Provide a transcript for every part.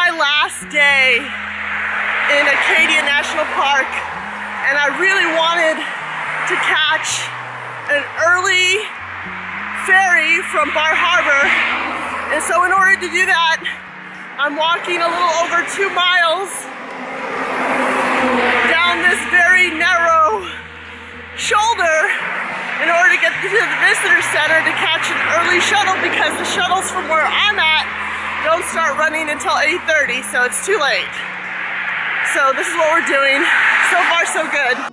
my last day in Acadia National Park, and I really wanted to catch an early ferry from Birch Harbor. And so in order to do that, I'm walking a little over 2 miles down this very narrow shoulder in order to get to the visitor center to catch an early shuttle, because the shuttles from where I'm at don't start running until 8:30, so it's too late. So this is what we're doing. So far, so good.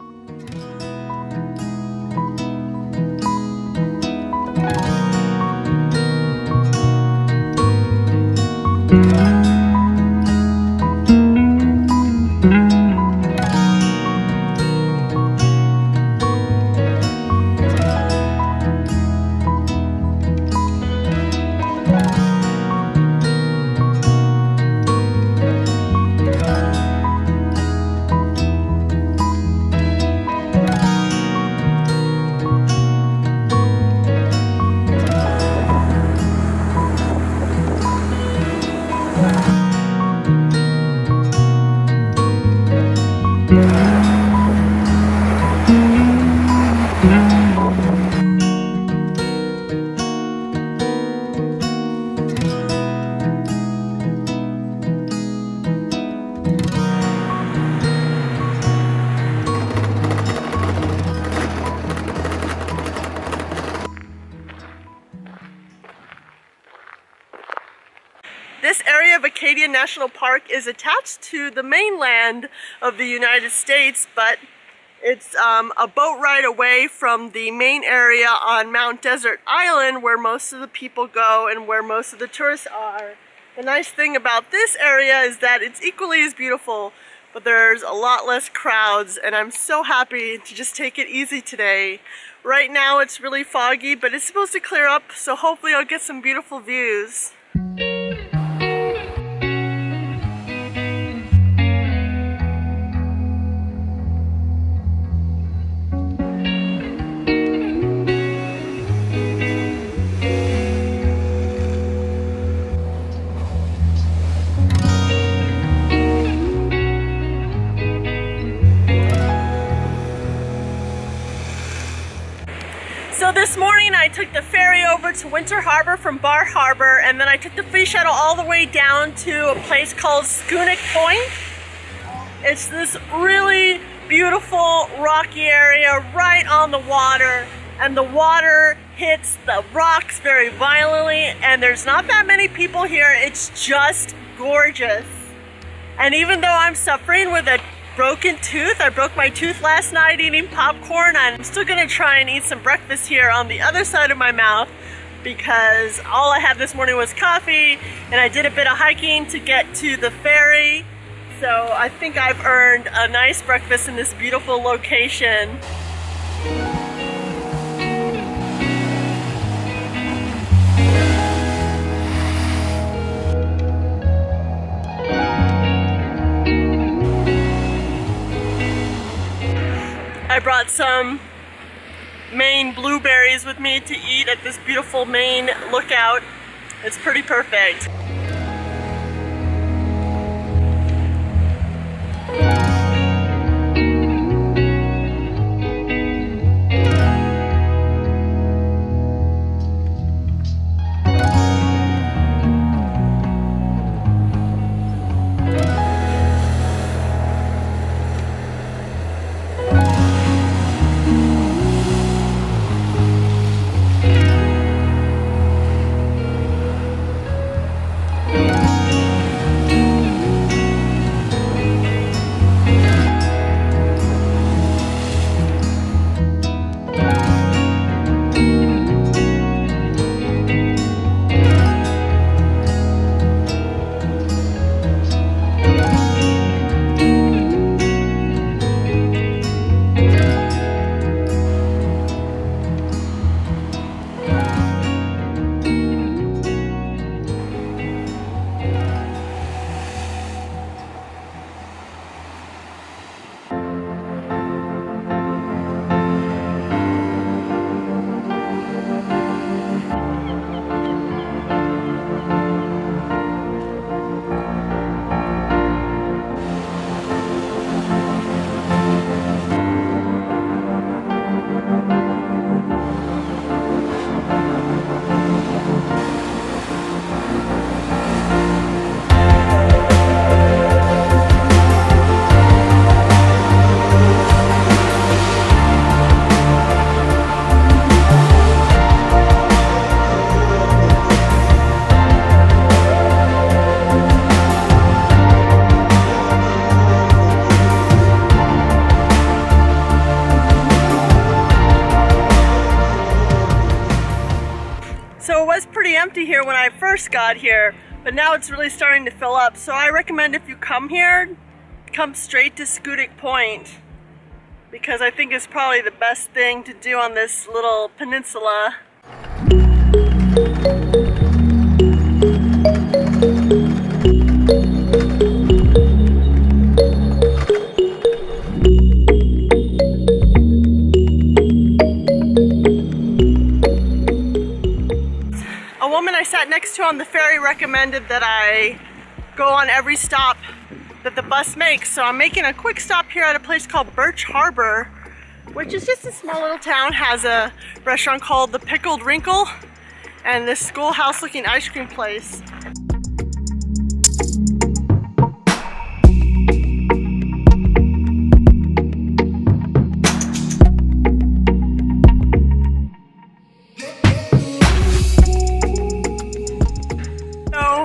This area of Acadia National Park is attached to the mainland of the United States, but it's a boat ride away from the main area on Mount Desert Island, where most of the people go and where most of the tourists are. The nice thing about this area is that it's equally as beautiful, but there's a lot less crowds, and I'm so happy to just take it easy today. Right now it's really foggy, but it's supposed to clear up, so hopefully I'll get some beautiful views. So this morning I took the ferry over to Winter Harbor from Birch Harbor, and then I took the free shuttle all the way down to a place called Schoodic Point. It's this really beautiful rocky area right on the water, and the water hits the rocks very violently, and there's not that many people here. It's just gorgeous. And even though I'm suffering with a broken tooth, I broke my tooth last night eating popcorn, I'm still gonna try and eat some breakfast here on the other side of my mouth, because all I had this morning was coffee, and I did a bit of hiking to get to the ferry. So I think I've earned a nice breakfast in this beautiful location. I brought some Maine blueberries with me to eat at this beautiful Maine lookout. It's pretty perfect. was pretty empty here when I first got here, but now it's really starting to fill up. So I recommend if you come here, come straight to Schoodic Point, because I think it's probably the best thing to do on this little peninsula. A woman I sat next to on the ferry recommended that I go on every stop that the bus makes, so I'm making a quick stop here at a place called Birch Harbor, which is just a small little town. Has a restaurant called the Pickled Wrinkle and this schoolhouse looking ice cream place.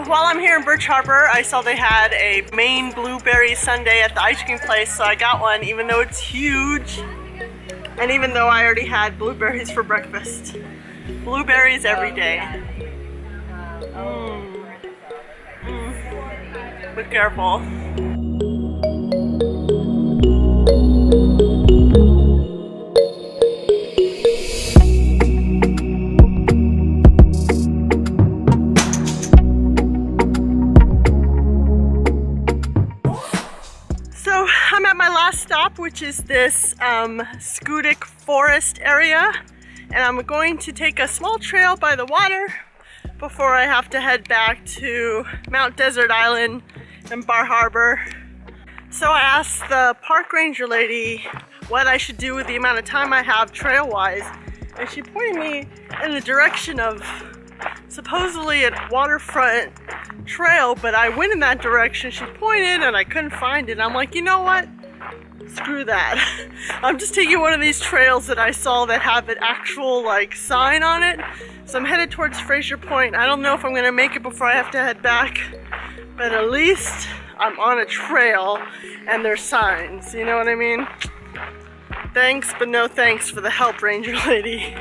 While I'm here in Birch Harbor, I saw they had a Maine blueberry sundae at the ice cream place, so I got one, even though it's huge, and even though I already had blueberries for breakfast. Blueberries every day. Be careful. I'm at my last stop, which is this Schoodic forest area, and I'm going to take a small trail by the water before I have to head back to Mount Desert Island and Birch Harbor. So I asked the park ranger lady what I should do with the amount of time I have trail-wise, and she pointed me in the direction of supposedly a waterfront trail, but I went in that direction she pointed and I couldn't find it. I'm like, you know what? Screw that. I'm just taking one of these trails that I saw that have an actual like sign on it. So I'm headed towards Fraser Point. I don't know if I'm gonna make it before I have to head back, but at least I'm on a trail and there's signs, you know what I mean? Thanks, but no thanks for the help, ranger lady.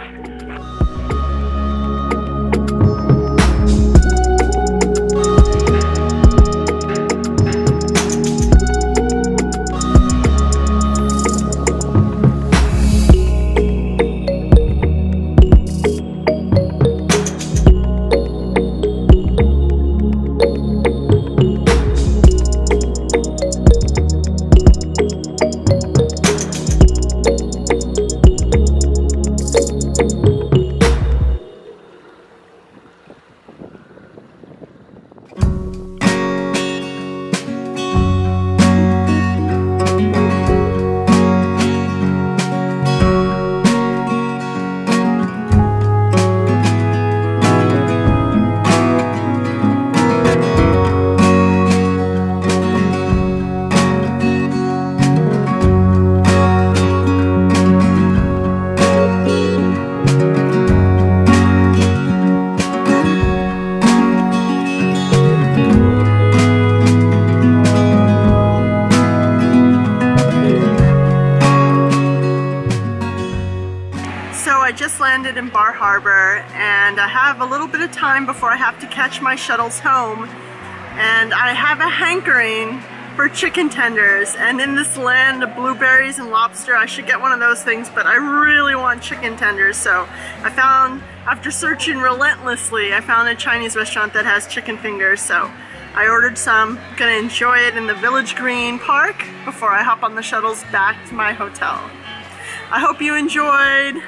Just landed in Birch Harbor, and I have a little bit of time before I have to catch my shuttles home, and I have a hankering for chicken tenders, and in this land of blueberries and lobster I should get one of those things, but I really want chicken tenders. So I found, after searching relentlessly, I found a Chinese restaurant that has chicken fingers, so I ordered some. I'm gonna enjoy it in the Village Green Park before I hop on the shuttles back to my hotel. I hope you enjoyed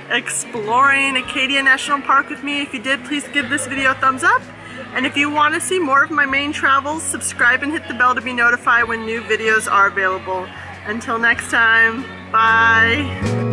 exploring Acadia National Park with me. If you did, please give this video a thumbs up. And if you want to see more of my Maine travels, subscribe and hit the bell to be notified when new videos are available. Until next time, bye.